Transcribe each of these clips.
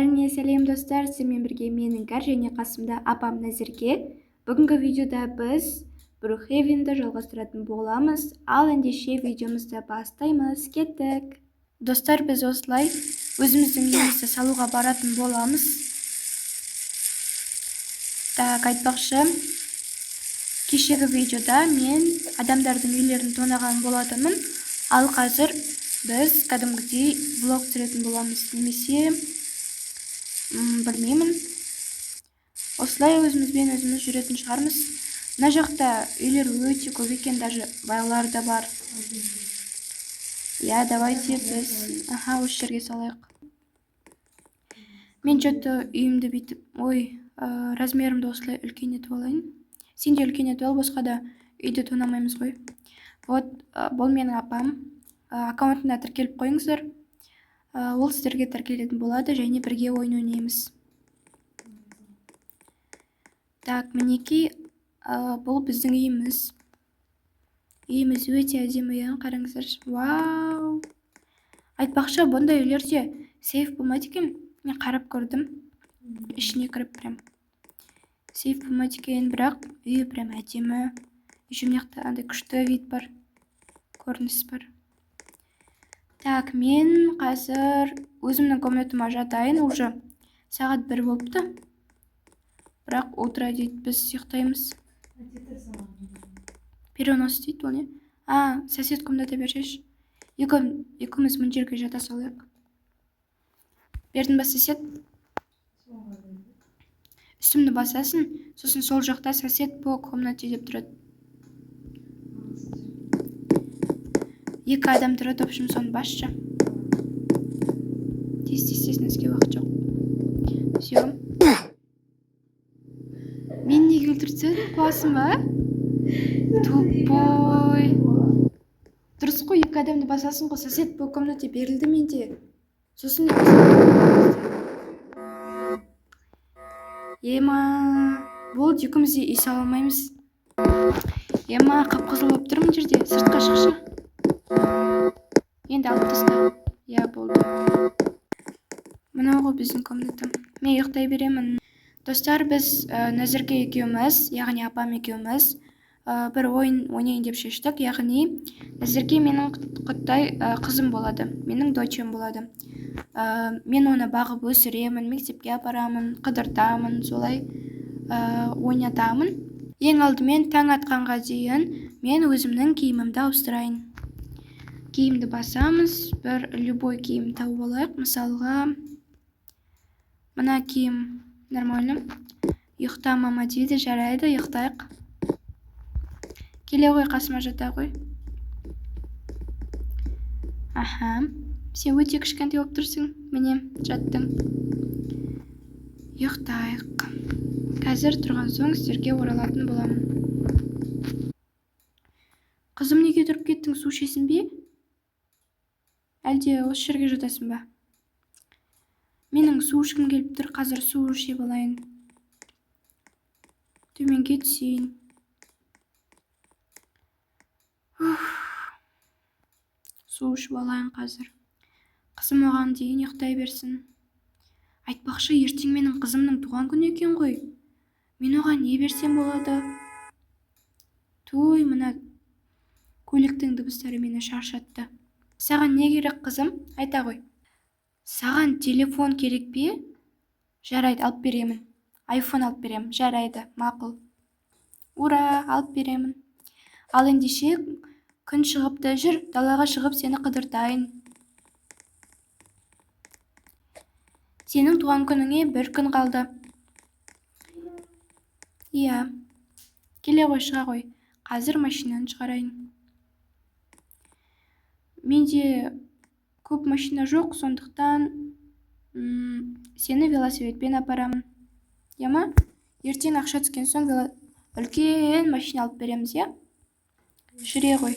Бәріне сәлем достар, сіздермен бірге мен Іңкәр және қасымда апам Нәзерге. Бүгінгі видеода біз Brookhaven'ді жалғастыратын боламыз, ал ендеше видеомызды бастаймыз. Кеттік. Достар, біз осылай өзіміздің үйімізді салуға баратын боламыз. Так, айтпақшы, кешегі видеода мен адамдардың үйлерін тонаған болатынмын, ал қазір біз кәдімгідей влог түсіретін боламыз, немесе білмеймін. Осылай өзімізбен өзіміз жүретін шығармыз. Мына жақта үйлер өте көп екен, даже байлар да бар. Я, давайте біз осы жерге салайық. Мен что-то үйімді бүйтіп, размерімді осылай үлкейтіп алайын. Сен де үлкейтіп ал, басқа да үйді тонамаймыз ғой. Вот, бұл менің апам. Аккаунтына тіркеліп қойыңыздар. Ол сіздерге тіркелетін болады, және бірге ойын ойнаймыз. Так, мінекей, бұл біздің үйіміз. Үйіміз өте әдемі, қараңыздар. Вау! Айтпақшы, бұндай үйлерде сейф болмайды екен. Мен қарап көрдім. Ішіне кіріп прям. Сейф болмайды екен, бірақ үй прям әдемі. Жүмнеқта андай күшті вид бар. Көрініс бар. Так, мен қазір өзімнің комнатыма жатайын, уже сағат 1 болыпты. Бірақ утро дейді, біз ұйықтаймыз. Перенос дейді, ол не? Сосед комната бершеш. Екеуміз мына жерге жата салайық. Бердің ба, сосед? Үстімді басасын, сосын сол жақта сосед по комнате деп тұрады. 2 адам тұрады, общем, соны басшы. Тез-тез нәзге уақыт жоқ. Все. Мен неге өлтірсін? Қуасың ба? Тупой. Дұрыс қой, 2 адамды басасын ғой, сосед по комнате берілді менде. Сосын Ема, болды, екеумізде үй сала алмаймыз. Ема, қап-қызыл болып тұр мына жерде, сыртқа шықшы. Енді алып таста. Я, болды. Мынау ғой біздің комната. Мен ұйықтай беремін. Достар, біз Нәзерге екеуміз, яғни апам екеуміз, бір ойын ойнайын деп шештік, яғни Нәзерге менің құттай қызым болады, менің дочем болады. Мен оны бағып өсіремін, мектепке апарамын, қыдыртамын, солай ойнатамын. Ең алдымен таң атқанға дейін мен өзімнің киімімді ауыстырайын. Киімді басамыз, бір любой киім тауып алайық. Мысалға, мына киім нормально. Ұйықта мама дейді, жарайды, ұйықтайық. Келе ғой, қасыма жата ғой. Сен өте кішкентай болып тұрсың. Міне, жаттың. Ұйықтайық. Қазір тұрған соң сіздерге оралатын боламын. Қызым, неге тұрып кеттің, су ішесің бе? Әлде осы жерге жатасың ба? Менің су ішкім келіп тұр, қазір су ішіп алайын. Төменге түсейін. Су ішіп алайын қазір. Қызым оған дейін ұйықтай берсін. Айтпақшы, ертең менің қызымның туған күні екен ғой. Мен оған не берсем болады? Той, мына көліктің дыбыстары мені шаршатты. Саған не керек, қызым? Айта ғой. Саған телефон керек бе? Жарайды, алып беремін. Айфон алып беремін. Жарайды, мақұл. Ура, алып беремін. Ал ендеше күн шығыпты, жүр, далаға шығып сені қыдыртайын. Сенің туған күніңе 1 күн қалды. Иә. Келе ғой, шыға ғой. Қазір машинаны шығарайын. Менде көп машина жоқ, сондықтан сені велосипедпен апарамын. Ема, ертең ақша түскен соң үлкен машина алып береміз, я? Жүре ғой.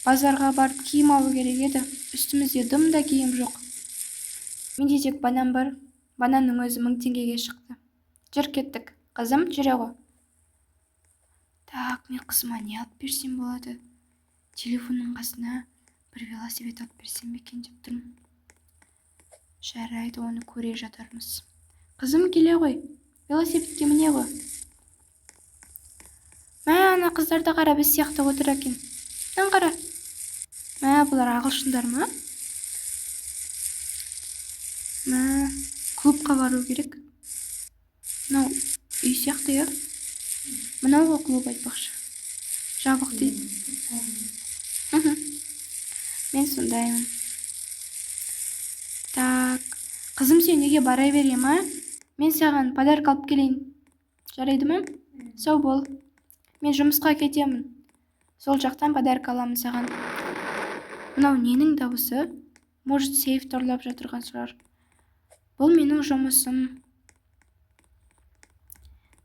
Базарға барып киім алу керек еді. Үстімізде дымда киім жоқ. Менде тек банан бар. Бананның өзі 1000 теңгеге шықты. Жүр, кеттік. Қызым, жүре ғой. Так, мен қызыма не алып берсем болады? Телефонның қасына бір велосипед алып берсем екен деп тұрмын. Жарайды, оны көре жатармыз. Қызым келе ғой, велосипедке міне ғой. Мә, ана қыздарды қара, біз сияқты отыр екен. Мынаны қара. Мә, бұлар ағылшындар ма? Мә, клубқа бару керек. Мынау үй сияқты, я? Мынау ғой клуб айтпақшы. Жабық дейді. Мен сондаймын. Так, қызым, сен неге бара берем, а? Мен саған подарка алып келейін. Жарайды ма? Сау бол. Мен жұмысқа кетемін. Сол жақтан подарка аламын саған. Мынау ненің дауысы? Может, сейф торлап жатырған шығар. Бұл менің жұмысым.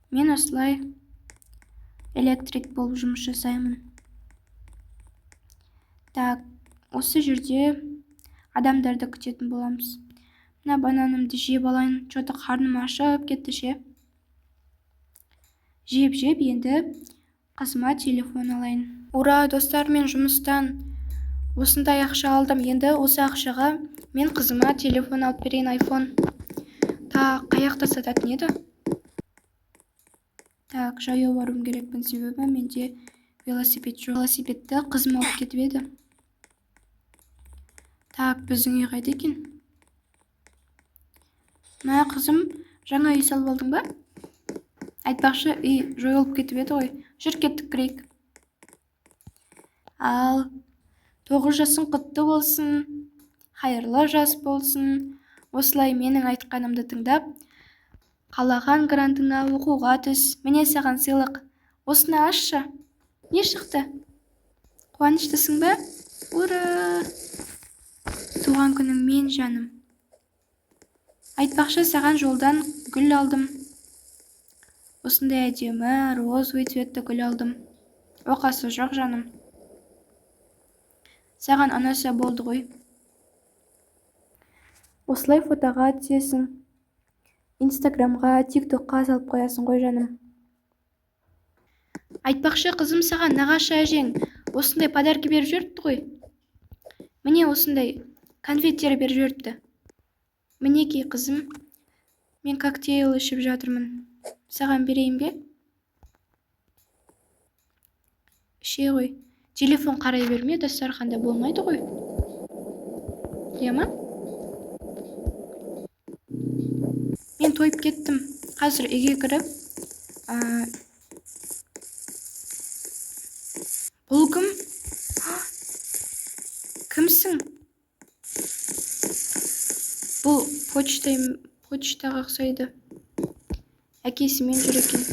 Мен осылай электрик болып жұмыс жасаймын. Так, осы жерде адамдарды күтетін боламыз. Мына бананымды жеп алайын. Что-то қарным ашып кетті ше. Жеп, енді қызыма телефон алайын. Ура, достар, мен жұмыстан осындай ақша алдым. Енді осы ақшаға мен қызыма телефон алып берейін, iPhone. Так, қаяқта сататын еді? Так, жаяу баруым керекпін, себебі менде велосипед жоқ. Велосипедті қызым алып кетіп еді. Так, біздің үй қайда екен? Мә, қызым, жаңа үй салып алдың ба? Айтпақшы, үй жойылып кетіп еді ғой. Жүр, кеттік кірейік. Ал 9 жасың құтты болсын, хайырлы жас болсын. Осылай менің айтқанымды тыңдап, қалаған грантыңа оқуға түс. Міне саған сыйлық. Осыны ашшы. Не шықты? Қуаныштысың ба? Ура! Туған күнің мен, жаным. Айтпақшы, саған жолдан гүл алдым. Осындай әдемі розовый цветті гүл алдым. Оқасы жоқ, жаным. Саған ұнаса болды ғой. Осылай фотоға түсесің. Инстаграмға, тиктокқа салып қоясың ғой, жаным. Айтпақшы, қызым, саған нағашы әжең осындай подарка беріп жүріпті ғой. Міне осындай конфеттер беріп жүріпті. Мінекей, қызым, мен коктейл ішіп жатырмын. Саған берейін бе? Іше ғой. Телефон қарай берме, дастарханда болмайды ғой. Ема? Мен тойып кеттім. Қазір үйге кіріп, бұл кім? Кімсің? Бұл почтаға ұқсайды. Әкесімен жүр екен.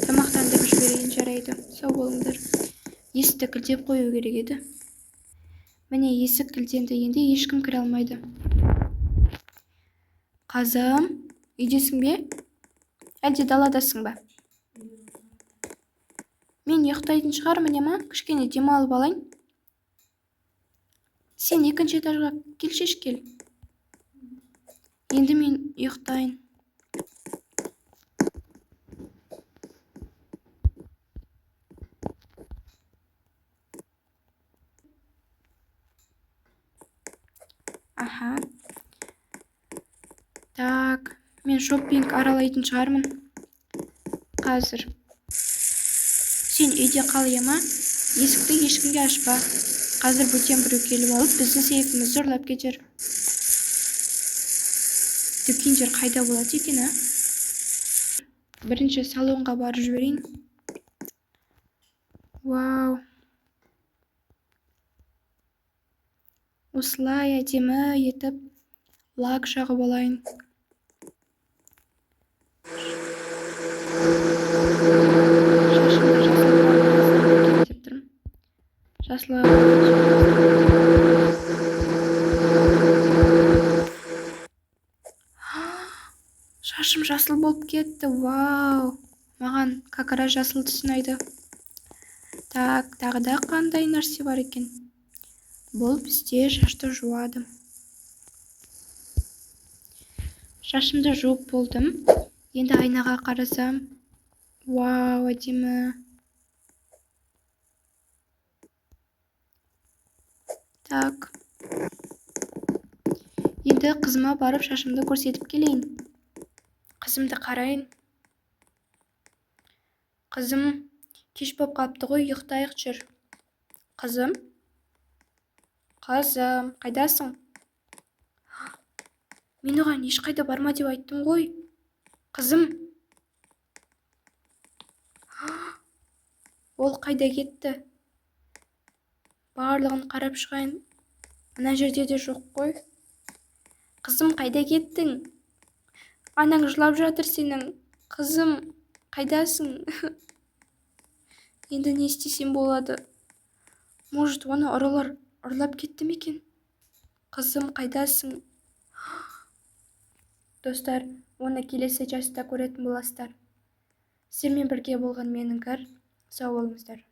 Тамақтандырып жіберейін, жарайды. Сау болыңдар. Есікті кілтеп қою керек еді. Міне есік кілтенді, енді ешкім кіре алмайды. Қазым, үйдесің бе? Әлде даладасың ба? Мен ұйықтайтын шығар, міне ма? Кішкене демалып алайын. Сен екінші этажға келшеш кел. Енді мен ұйықтайын. Аха. Так, мен шоппинг аралайтын шығармын. Қазір. Сен үйде қал, ема? Есікті ешкімге ашпа. Қазір бөтен біреу келіп алып, біздің сейфімізді ұрлап кетер. Дүкендер қайда болады екен, а? Бірінші салонға барып жіберейін. Вау. Осылай әдемі етіп лак жағып алайын. Шашым жасыл болып кетті. Вау. Маған какара жасыл түсінайды. Так, тағы да қандай нәрсе бар екен? Бұл бізде шашты жуады. Шашымды жуып болдым. Енді айнаға қарасам. Вау, әдемі. Так. Енді қызыма барып шашымды көрсетіп келейін. Қызымды қарайын. Қызым, кеш боп қапты ғой, ұйықтайық жүр. Қызым? Қызым, қайдасың? Мен оған ешқайда барма деп айттым ғой. Қызым? Ол қайда кетті? Барлығын қарап шығайын. Ана жерде де жоқ қой. Қызым, қайда кеттің? Анаң жылап жатыр сенің. Қызым, қайдасың? Енді не істесем болады? Может, оны ұрылар ұрлап кетті ме екен? Қызым, қайдасың? Достар, оны келесі жаста көретін боласыздар. Сіздермен бірге болған мен Іңкәр. Сау болыңыздар.